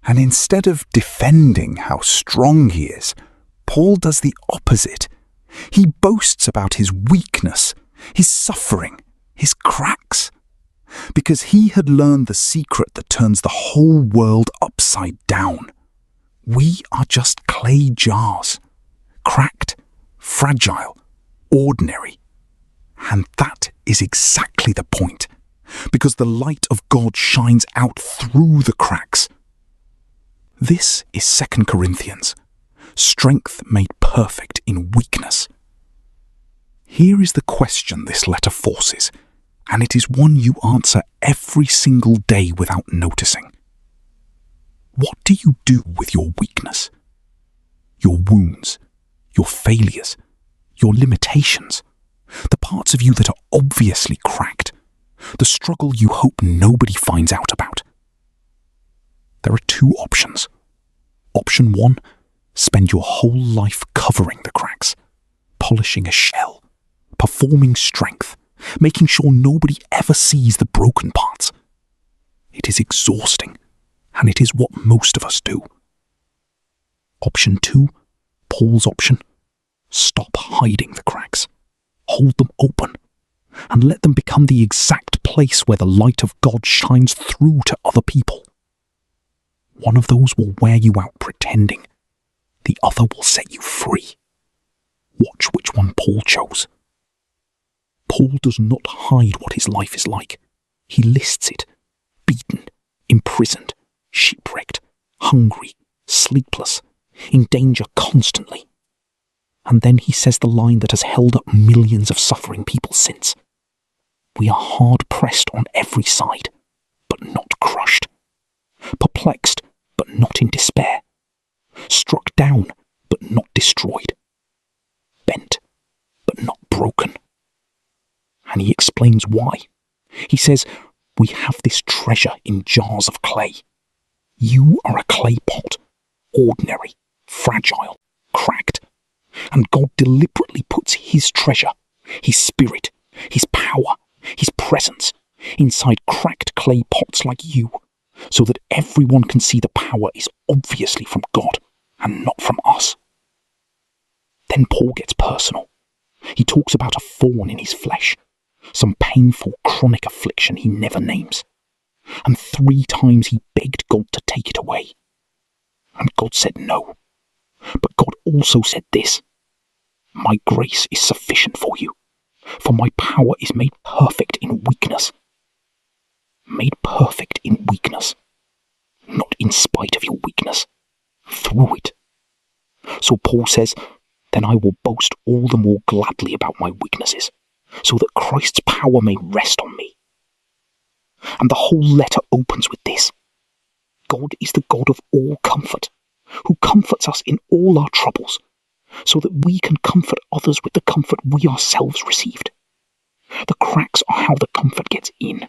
And instead of defending how strong he is, Paul does the opposite. He boasts about his weakness, his suffering, his cracks. Because he had learned the secret that turns the whole world upside down. We are just clay jars, cracked, fragile, ordinary. And that is exactly the point, because the light of God shines out through the cracks. This is 2 Corinthians, strength made perfect in weakness. Here is the question this letter forces, and it is one you answer every single day without noticing. What do you do with your weakness? Your wounds, your failures, your limitations, the parts of you that are obviously cracked, the struggle you hope nobody finds out about. There are two options. Option 1, spend your whole life covering the cracks, polishing a shell, performing strength, making sure nobody ever sees the broken parts. It is exhausting, and it is what most of us do. Option 2, Paul's option, stop hiding the cracks, hold them open, and let them become the exact place where the light of God shines through to other people. One of those will wear you out pretending. The other will set you free. Watch which one Paul chose. Paul does not hide what his life is like. He lists it. Beaten, imprisoned, shipwrecked, hungry, sleepless, in danger constantly. And then he says the line that has held up millions of suffering people since. We are hard pressed on every side, but not crushed. Perplexed, but not in despair. Struck down, but not destroyed. Bent, but not broken. And he explains why. He says, we have this treasure in jars of clay. You are a clay pot, ordinary, fragile, cracked. And God deliberately puts his treasure, his spirit, his power, his presence, inside cracked clay pots like you, so that everyone can see the power is obviously from God and not from us. Then Paul gets personal. He talks about a thorn in his flesh, some painful chronic affliction he never names. And 3 times he begged God to take it away. And God said no. But God also said this, my grace is sufficient for you, for my power is made perfect in weakness. Made perfect in weakness. Not in spite of your weakness, through it. So Paul says, then I will boast all the more gladly about my weaknesses, so that Christ's power may rest on me. And the whole letter opens with this. God is the God of all comfort, who comforts us in all our troubles, so that we can comfort others with the comfort we ourselves received. The cracks are how the comfort gets in,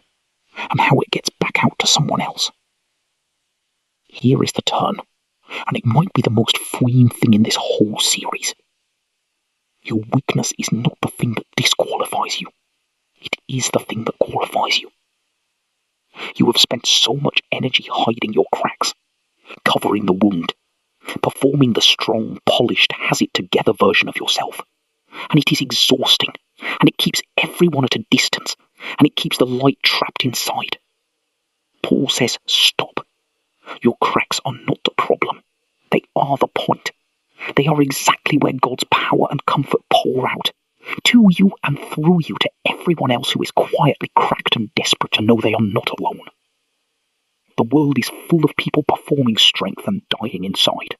and how it gets back out to someone else. Here is the turn, and it might be the most freeing thing in this whole series. Your weakness is not the thing that disqualifies you. It is the thing that qualifies you. You have spent so much energy hiding your cracks, covering the wound, performing the strong, polished, has-it-together version of yourself. And it is exhausting, and it keeps everyone at a distance, and it keeps the light trapped inside. Paul says, stop. Your cracks are not the problem. They are the point. They are exactly where God's power and comfort pour out, to you and through you to everyone else who is quietly cracked and desperate to know they are not alone. The world is full of people performing strength and dying inside.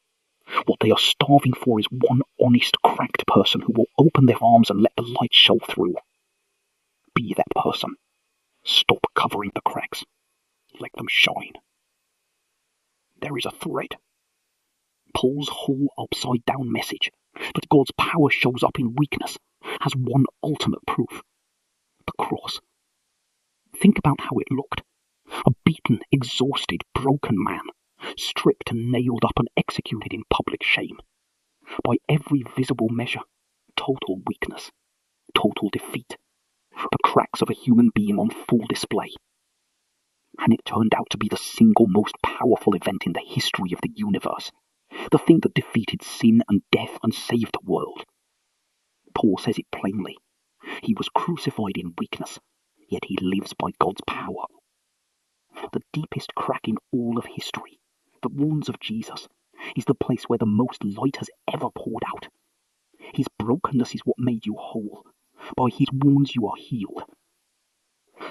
What they are starving for is one honest, cracked person who will open their arms and let the light show through. Be that person. Stop covering the cracks. Let them shine. There is a thread. Paul's whole upside-down message, that God's power shows up in weakness, has one ultimate proof. The cross. Think about how it looked. A beaten, exhausted, broken man, stripped and nailed up and executed in public shame. By every visible measure, total weakness, total defeat. The cracks of a human being on full display. And it turned out to be the single most powerful event in the history of the universe. The thing that defeated sin and death and saved the world. Paul says it plainly. He was crucified in weakness, yet he lives by God's power. The deepest crack in all of history, the wounds of Jesus, is the place where the most light has ever poured out. His brokenness is what made you whole. By his wounds you are healed.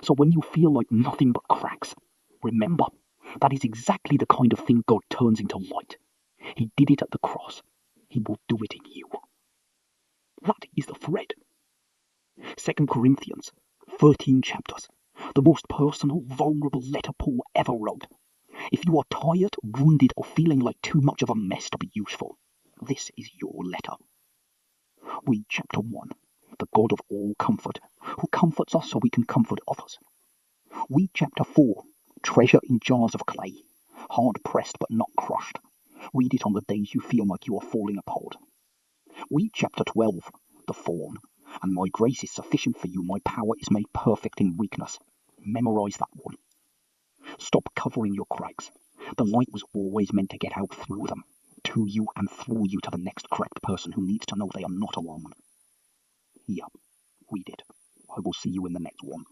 So when you feel like nothing but cracks, remember, that is exactly the kind of thing God turns into light. He did it at the cross. He will do it in you. That is the thread. 2 Corinthians, 13 chapters. The most personal, vulnerable letter Paul ever wrote. If you are tired, wounded, or feeling like too much of a mess to be useful, this is your letter. Read chapter 1, the God of all comfort, who comforts us so we can comfort others. Read chapter 4, treasure in jars of clay, hard pressed but not crushed. Read it on the days you feel like you are falling apart. Read chapter 12, the Thorn, and my grace is sufficient for you, my power is made perfect in weakness. Memorize that one. Stop covering your cracks. The light was always meant to get out through them, to you and through you to the next cracked person who needs to know they are not alone. Here, read it. I will see you in the next one.